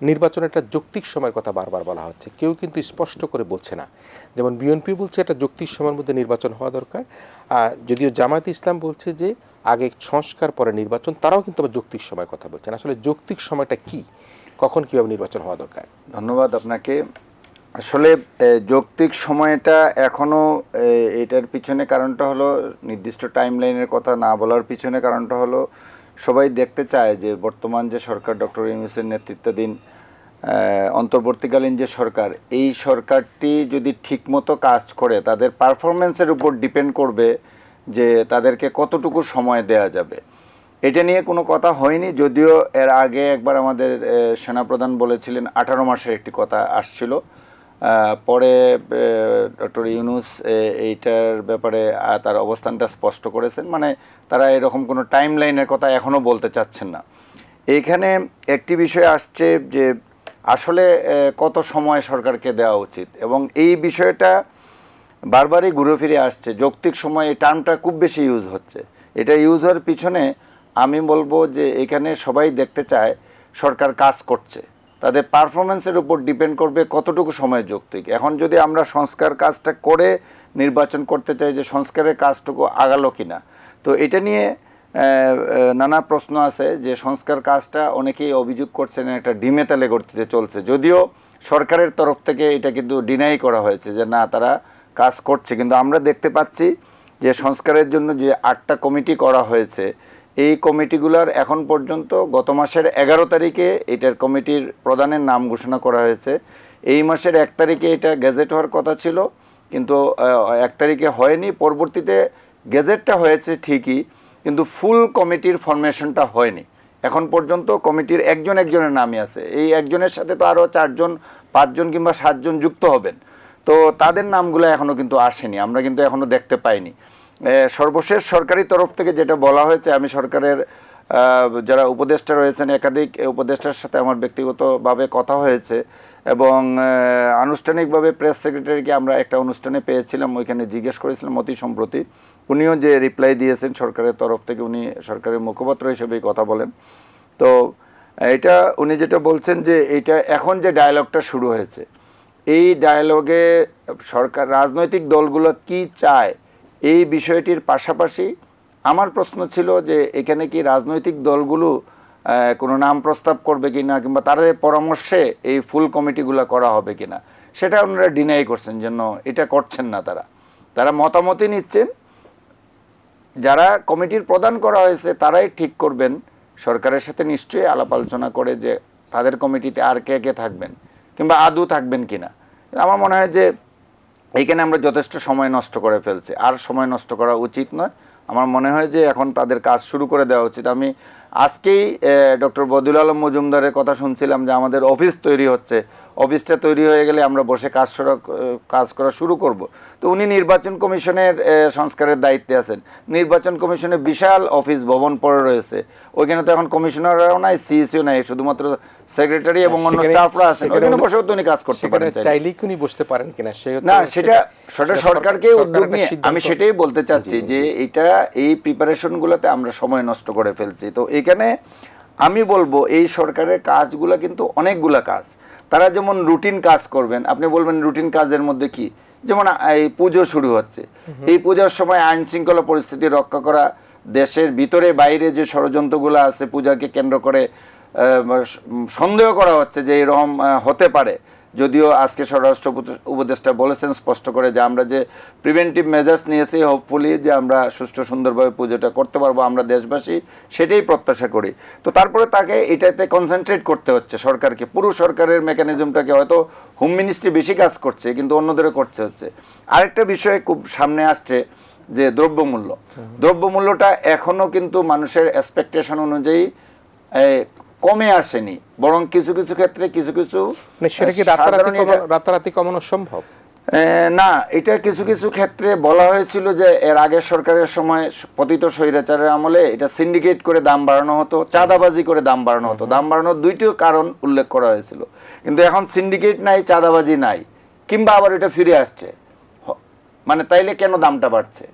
নির্বাচন একটা যৌক্তিক সময়ের কথা বারবার বলা হচ্ছে, কেউ কিন্তু স্পষ্ট করে বলছে না। যেমন বিএনপি বলছে একটা যৌক্তিক সময়ের মধ্যে নির্বাচন হওয়া দরকার, যদিও জামায়াতে ইসলাম বলছে যে আগে সংস্কার পরে নির্বাচন, তারাও কিন্তু আবার যৌক্তিক সময়ের কথা বলছেন। আসলে যৌক্তিক সময়টা কি, কখন কিভাবে নির্বাচন হওয়া দরকার? ধন্যবাদ আপনাকে। আসলে যৌক্তিক সময়টা এখনও এটার পিছনে কারণটা হলো নির্দিষ্ট টাইমলাইনের কথা না বলার পিছনে কারণটা হলো সবাই দেখতে চায় যে বর্তমান যে সরকার ডক্টর ইউনূসের নেতৃত্বাধীন অন্তর্বর্তীকালীন যে সরকার, এই সরকারটি যদি ঠিকমতো কাজ করে তাদের পারফরমেন্সের উপর ডিপেন্ড করবে যে তাদেরকে কতটুকু সময় দেয়া যাবে। এটা নিয়ে কোনো কথা হয়নি, যদিও এর আগে একবার আমাদের সেনাপ্রধান বলেছিলেন 18 মাসের একটি কথা আসছিল। পরে ডক্টর ইউনূস এইটার ব্যাপারে তার অবস্থানটা স্পষ্ট করেছেন, মানে তারা এরকম কোনো টাইম লাইনের কথা এখনও বলতে চাচ্ছেন না। এইখানে একটি বিষয় আসছে যে আসলে কত সময় সরকারকে দেওয়া উচিত, এবং এই বিষয়টা বারবারই ঘুরে ফিরে আসছে। যৌক্তিক সময় এই টার্মটা খুব বেশি ইউজ হচ্ছে। এটা ইউজ হওয়ার পিছনে আমি বলবো যে এখানে সবাই দেখতে চায় সরকার কাজ করছে, তাদের পারফরমেন্সের উপর ডিপেন্ড করবে কতটুকু সময় যৌক্তিক। এখন যদি আমরা সংস্কার কাজটা করে নির্বাচন করতে চাই, যে সংস্কারের কাজটুকু আগালো কিনা, তো এটা নিয়ে নানা প্রশ্ন আছে। যে সংস্কার কাজটা অনেকেই অভিযোগ করছেন একটা ডিমে তেলে গতিতে চলছে, যদিও সরকারের তরফ থেকে এটা কিন্তু ডিনাই করা হয়েছে যে না, তারা কাজ করছে। কিন্তু আমরা দেখতে পাচ্ছি যে সংস্কারের জন্য যে 8টা কমিটি করা হয়েছে, এই কমিটিগুলোর এখন পর্যন্ত গত মাসের 11 তারিখে এটার কমিটির প্রধানের নাম ঘোষণা করা হয়েছে। এই মাসের 1 তারিখে এটা গেজেট হওয়ার কথা ছিল, কিন্তু 1 তারিখে হয়নি। পরবর্তীতে গেজেটটা হয়েছে ঠিকই, কিন্তু ফুল কমিটির ফরমেশনটা হয়নি। এখন পর্যন্ত কমিটির একজনের নামই আছে। এই একজনের সাথে তো আরও 4জন 5জন কিংবা 7জন যুক্ত হবেন, তো তাদের নামগুলো এখনও কিন্তু আসেনি, আমরা কিন্তু এখনও দেখতে পাইনি। সর্বশেষ সরকারি তরফ থেকে যেটা বলা হয়েছে, আমি সরকারের যারা উপদেষ্টা রয়েছেন, একাধিক উপদেষ্টার সাথে আমার ব্যক্তিগতভাবে কথা হয়েছে, এবং আনুষ্ঠানিকভাবে প্রেস সেক্রেটারিকে আমরা একটা অনুষ্ঠানে পেয়েছিলাম, ওইখানে জিজ্ঞেস করেছিলাম অতি সম্প্রতি। উনিও যে রিপ্লাই দিয়েছেন সরকারের তরফ থেকে, উনি সরকারের মুখপাত্র হিসেবেই কথা বলেন। তো এটা উনি যেটা বলছেন যে এইটা এখন যে ডায়ালগটা শুরু হয়েছে, এই ডায়ালগে সরকার রাজনৈতিক দলগুলো কি চায় এই বিষয়টির পাশাপাশি আমার প্রশ্ন ছিল যে এখানে কি রাজনৈতিক দলগুলো কোনো নাম প্রস্তাব করবে কিনা, কিংবা তাদের পরামর্শে এই ফুল কমিটিগুলো করা হবে কিনা, সেটা ওনারা ডিনাই করছেন, জন্য এটা করছেন না। তারা মতামতই নিচ্ছেন। যারা কমিটির প্রদান করা হয়েছে তারাই ঠিক করবেন, সরকারের সাথে নিশ্চয়ই আলাপ আলোচনা করে, যে তাদের কমিটিতে আর কে কে থাকবেন কিংবা আদৌ থাকবেন কিনা। আমার মনে হয় যে এইখানে আমরা যথেষ্ট সময় নষ্ট করে ফেলছি, আর সময় নষ্ট করা উচিত নয়। আমার মনে হয় যে এখন তাদের কাজ শুরু করে দেওয়া উচিত। আমি আজকেই ডক্টর বদিউল আলম মজুমদারের কথা শুনছিলাম যে আমাদের অফিস তৈরি হচ্ছে, অফিসটা তৈরি হয়ে গেলে আমরা বসে কাজ করা শুরু করব। তো উনি নির্বাচন কমিশনের সংস্কারের দায়িত্বে আছেন। নির্বাচন কমিশনে বিশাল অফিস ভবন পড়ে রয়েছে, ওইখানে তো এখন কমিশনাররাও নাই, সিইসিও নাই, শুধুমাত্র সেক্রেটারি এবং অন্য স্টাফরা আছেন। ওইখানে বসেও তো উনি কাজ করতে পারেন, চাইলেই কি উনি বসতে পারেন কিনা না, সেটা সরকারকে উদ্যোগ নিয়ে আমি সেটাই বলতে চাচ্ছি যে এটা এই প্রিপারেশনগুলোতে আমরা সময় নষ্ট করে ফেলছি। তো এখানে আমি বলবো এই সরকারের কাজগুলো কিন্তু অনেকগুলা কাজ। তারা যেমন রুটিন কাজ করবেন, আপনি বলবেন রুটিন কাজের মধ্যে কি, যেমন এই পুজো শুরু হচ্ছে, এই পূজার সময় আইন শৃঙ্খলা পরিস্থিতি রক্ষা করা, দেশের ভিতরে বাইরে যে ষড়যন্ত্রগুলো আছে পূজাকে কেন্দ্র করে সন্দেহ করা হচ্ছে যে এরকম হতে পারে, যদিও আজকে স্বরাষ্ট্র উপদেষ্টা বলেছেন স্পষ্ট করে যে আমরা যে প্রিভেন্টিভ মেজার্স নিয়েছি, হোপফুলি যে আমরা সুষ্ঠু সুন্দরভাবে পুজোটা করতে পারবো, আমরা দেশবাসী সেটাই প্রত্যাশা করি। তো তারপরে তাকে এটাতে কনসেন্ট্রেট করতে হচ্ছে সরকারকে, পুরো সরকারের মেকানিজমটাকে। হয়তো হোম মিনিস্ট্রি বেশি কাজ করছে, কিন্তু অন্যদেরও করতে হচ্ছে। আরেকটা বিষয় খুব সামনে আসছে যে দ্রব্যমূল্যটা এখনও কিন্তু মানুষের এক্সপেকটেশন অনুযায়ী কমে আসেনি, বরং কিছু কিছু ক্ষেত্রে কিছু সেটা কি রাতারাতি কমানো সম্ভব না। এটা কিছু কিছু ক্ষেত্রে বলা হয়েছিল যে এর আগের সরকারের সময় পতিত স্বৈরাচারের আমলে এটা সিন্ডিকেট করে দাম বাড়ানো হতো, চাঁদাবাজি করে দাম বাড়ানো হতো। দাম বাড়ানোর 2টি কারণ উল্লেখ করা হয়েছিল, কিন্তু এখন সিন্ডিকেট নাই, চাঁদাবাজি নাই, কিংবা আবার এটা ফিরে আসছে। মানে তাইলে কেন দামটা বাড়ছে?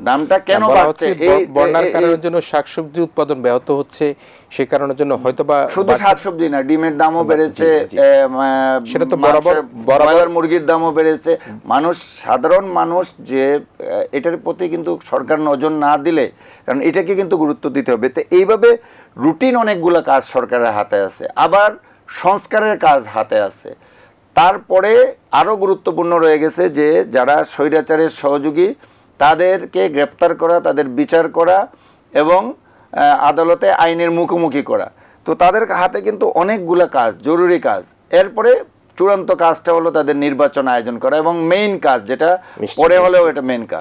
দামটা কেন বলা বাড়ছে? হচ্ছে বন্যার কারণের জন্য শাকসবজি উৎপাদন ব্যাহত হচ্ছে, সে কারণের জন্য হয়তোবা শুধু শাকসবজি না, ডিমের দামও বেড়েছে, সেটা তো বরাবর ব্রয়লার মুরগির দামও বেড়েছে। মানুষ, সাধারণ মানুষ যে এটার প্রতি কিন্তু সরকার নজর না দিলে, কারণ এটাকে কিন্তু গুরুত্ব দিতে হবে। তো এইভাবে রুটিন অনেকগুলো কাজ সরকারের হাতে আছে, আবার সংস্কারের কাজ হাতে আছে। তারপরে আরও গুরুত্বপূর্ণ রয়ে গেছে যে যারা স্বৈরাচারের সহযোগী তাদেরকে গ্রেপ্তার করা, তাদের বিচার করা এবং আদালতে আইনের মুখোমুখি করা। তো তাদের হাতে কিন্তু অনেকগুলো কাজ, জরুরি কাজ। এরপরে চূড়ান্ত কাজটা হলো তাদের নির্বাচন আয়োজন করা এবং মেইন কাজ, যেটা পরে হলেও এটা মেইন কাজ।